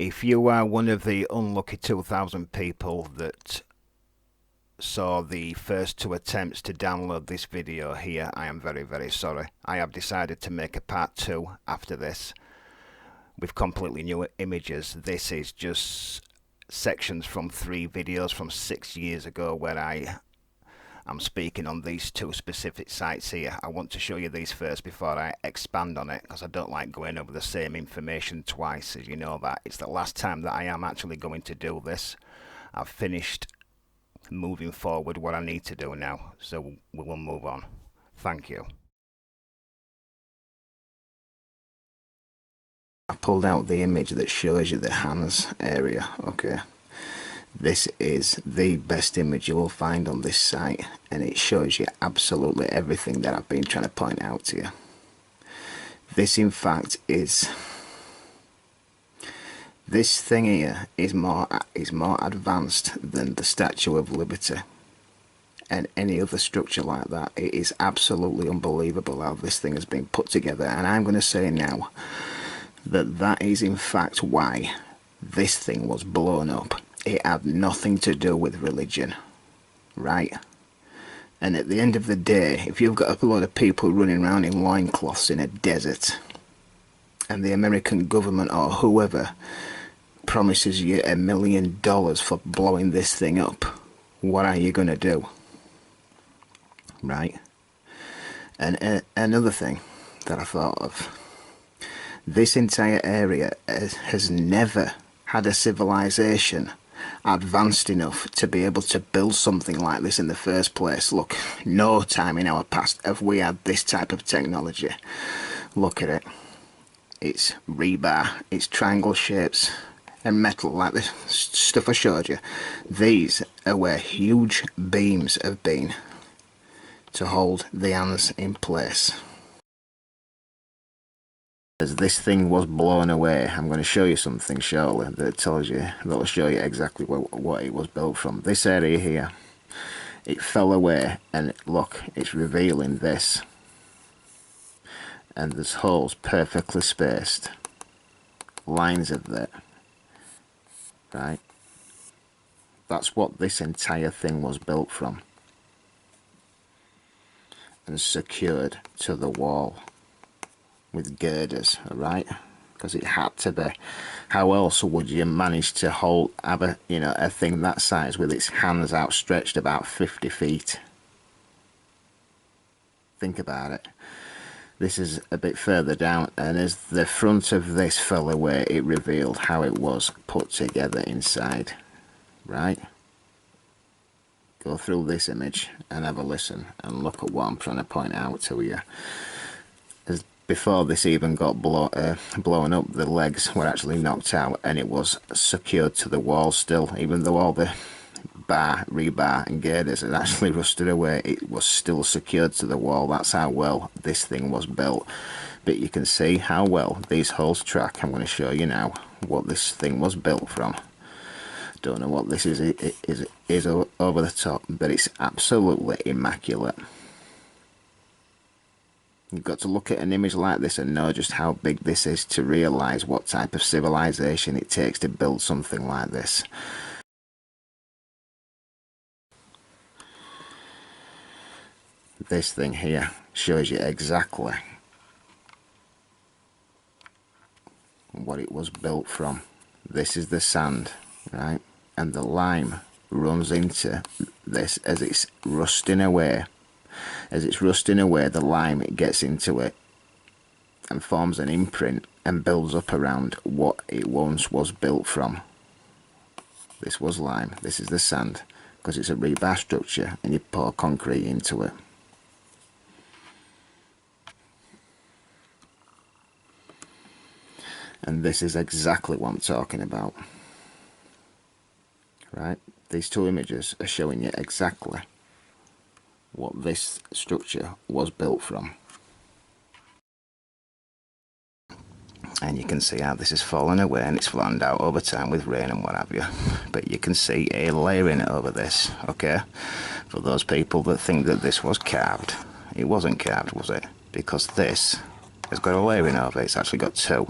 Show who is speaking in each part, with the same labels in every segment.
Speaker 1: If you are one of the unlucky 2,000 people that saw the first two attempts to download this video here, I am very, very sorry. I have decided to make a part 2 after this with completely new images. This is just sections from 3 videos from 6 years ago where I'm speaking on these 2 specific sites here. I want to show you these first before I expand on it, because I don't like going over the same information twice, as you know that. It's the last time that I am actually going to do this. I've finished moving forward what I need to do now, so we will move on. Thank you. I pulled out the image that shows you the hands area. Okay, this is the best image you will find on this site, and it shows you absolutely everything that I've been trying to point out to you. This in fact is, this thing here is more advanced than the Statue of Liberty and any other structure like that. It is absolutely unbelievable how this thing has been put together, and I'm going to say now that that is in fact why this thing was blown up. It had nothing to do with religion, right? And at the end of the day, if you've got a lot of people running around in loincloths in a desert, and the American government or whoever promises you $1 million for blowing this thing up, what are you going to do? Right? And another thing that I thought of, this entire area has never had a civilization advanced enough to be able to build something like this in the first place. Look, no time in our past have we had this type of technology. Look at it. It's rebar, it's triangle shapes and metal like this stuff I showed you. These are where huge beams have been to hold the hands in place. As this thing was blown away, I'm going to show you something shortly that tells you, that will show you exactly what it was built from. This area here, it fell away, and look, it's revealing this, and there's holes perfectly spaced, lines of that, right? That's what this entire thing was built from, and secured to the wall with girders, right? Because it had to be. How else would you manage to have a thing that size with its hands outstretched about 50 feet? Think about it. This is a bit further down, and as the front of this fell away, it revealed how it was put together inside, right? Go through this image and have a listen and look at what I'm trying to point out to you. Before this even got blown up, the legs were actually knocked out, and it was secured to the wall still. Even though all the rebar and girders had actually rusted away, it was still secured to the wall. That's how well this thing was built. But you can see how well these holes track. I'm going to show you now what this thing was built from. Don't know what this is over the top, but it's absolutely immaculate. You've got to look at an image like this and know just how big this is to realise what type of civilization it takes to build something like this. This thing here shows you exactly what it was built from. This is the sand, right? And the lime runs into this as it's rusting away. As it's rusting away, the lime gets into it and forms an imprint and builds up around what it once was built from. This was lime, this is the sand, because it's a rebar structure and you pour concrete into it. And this is exactly what I'm talking about. Right? These 2 images are showing you exactly what this structure was built from. And you can see how this has fallen away, and it's flattened out over time with rain and what have you. But you can see a layering over this, okay? For those people that think that this was carved, it wasn't carved, was it? Because this has got a layering over it. It's actually got two,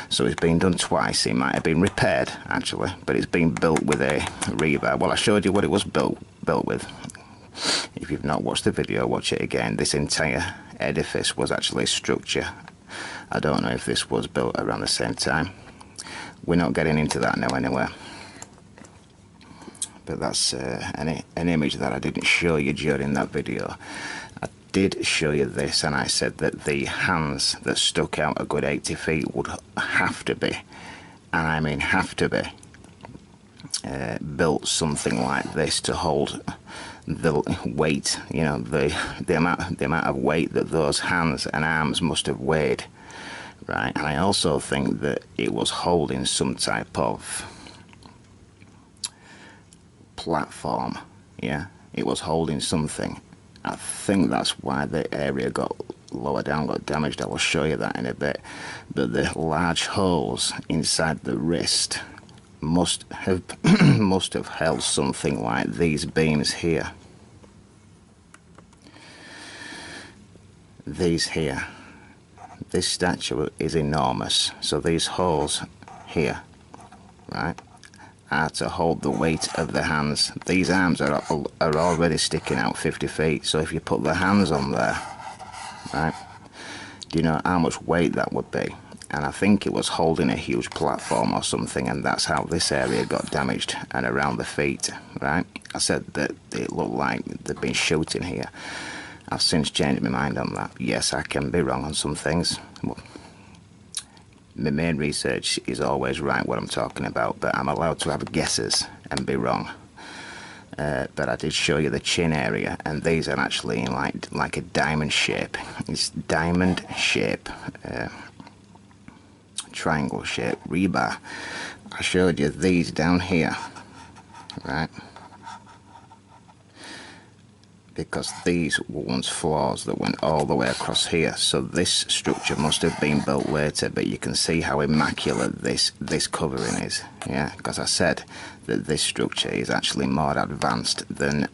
Speaker 1: so it's been done twice. It might have been repaired actually, but it's been built with a rebar. Well, I showed you what it was built with. If you've not watched the video, watch it again. This entire edifice was actually a structure. I don't know if this was built around the same time. We're not getting into that now anyway. But that's an image that I didn't show you during that video. I did show you this, and I said that the hands that stuck out a good 80 feet would have to be, and I mean have to be, built something like this to hold the weight, you know, the amount of weight that those hands and arms must have weighed, right? And I also think that it was holding some type of platform. Yeah, it was holding something. I think that's why the area got lower down, got damaged. I will show you that in a bit. But the large holes inside the wrist must have must have held something like these beams here. These here. This statue is enormous. So these holes here, right, are to hold the weight of the hands. These arms are already sticking out 50 feet. So if you put the hands on there, right, do you know how much weight that would be? And I think it was holding a huge platform or something, and that's how this area got damaged, and around the feet, right? I said that it looked like they'd been shooting here. I've since changed my mind on that. Yes, I can be wrong on some things. Well, my main research is always right what I'm talking about, but I'm allowed to have guesses and be wrong. But I did show you the chin area, and these are actually in like a diamond shape. It's diamond shape, triangle shape rebar. I showed you these down here, right? Because these were once floors that went all the way across here. So this structure must have been built later, but you can see how immaculate this covering is. Yeah, because I said that this structure is actually more advanced than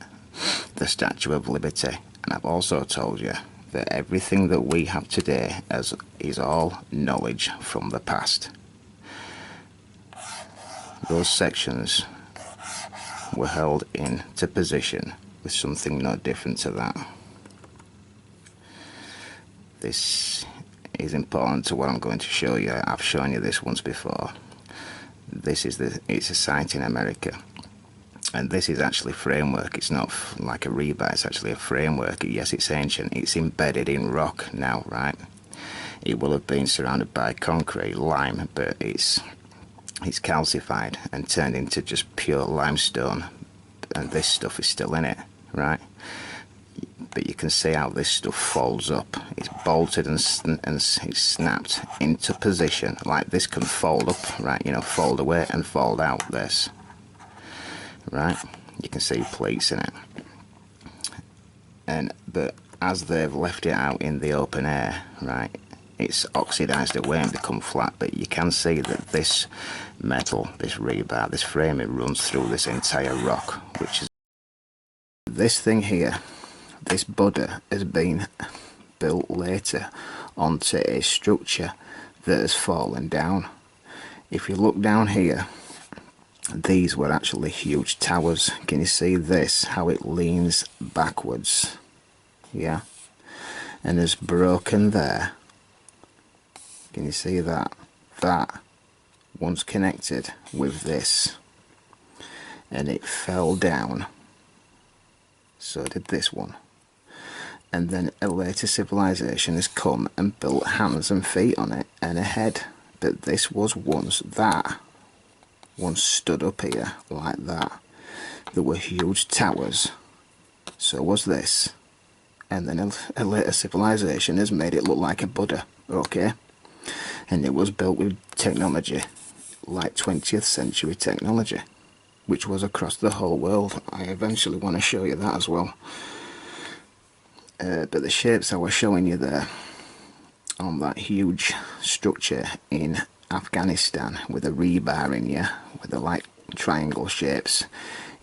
Speaker 1: the Statue of Liberty. And I've also told you that everything that we have today is all knowledge from the past. Those sections were held into position with something no different to that. This is important to what I'm going to show you. I've shown you this once before. It's a site in America, and this is actually framework. It's not like a rebar, it's actually a framework. Yes, it's ancient, it's embedded in rock now, right? It will have been surrounded by concrete, lime, but it's calcified and turned into just pure limestone, and this stuff is still in it, right? But you can see how this stuff folds up. It's bolted and it's snapped into position. Like this can fold up, right? You know, fold away and fold out, this, right? You can see pleats in it. But as they've left it out in the open air, right, it's oxidized away and become flat. But you can see that this metal, this rebar, this frame, it runs through this entire rock, which is this thing here. This Buddha has been built later onto a structure that has fallen down. If you look down here, these were actually huge towers. Can you see this, how it leans backwards? Yeah, and is broken there. Can you see that? That once connected with this, and it fell down. So did this one. And then a later civilization has come and built hands and feet on it and a head. But this was once stood up here like that. There were huge towers. So was this. And then a later civilization has made it look like a Buddha, okay? And it was built with technology, like 20th century technology, which was across the whole world. I eventually want to show you that as well. But the shapes I was showing you there on that huge structure in Afghanistan with a rebar in you, with the like triangle shapes,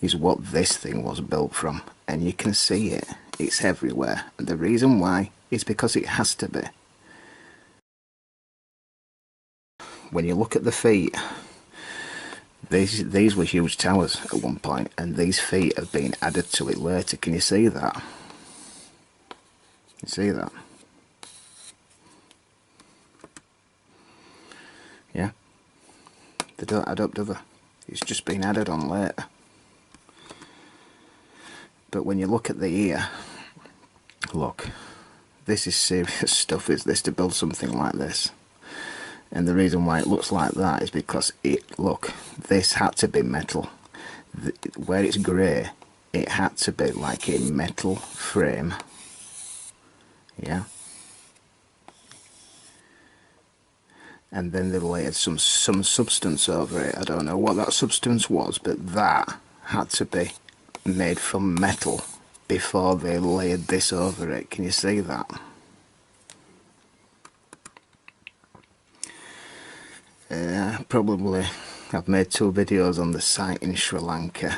Speaker 1: is what this thing was built from. And you can see it, it's everywhere. And the reason why is because it has to be. when you look at the feet, these were huge towers at one point, and these feet have been added to it later. Can you see that? You see that? Yeah? They don't add up, do they? It's just been added on later. But when you look at the ear, look, this is serious stuff, is this, to build something like this. And the reason why it looks like that is because look, this had to be metal. Where it's grey, it had to be like a metal frame. Yeah. And then they layered some substance over it. I don't know what that substance was, but that had to be made from metal before they layered this over it. Can you see that? Probably I've made 2 videos on the site in Sri Lanka.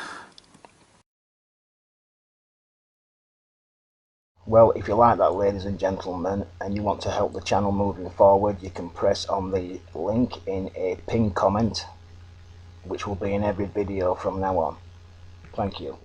Speaker 1: Well, if you like that, ladies and gentlemen, and you want to help the channel moving forward, you can press on the link in a pinned comment, which will be in every video from now on. Thank you.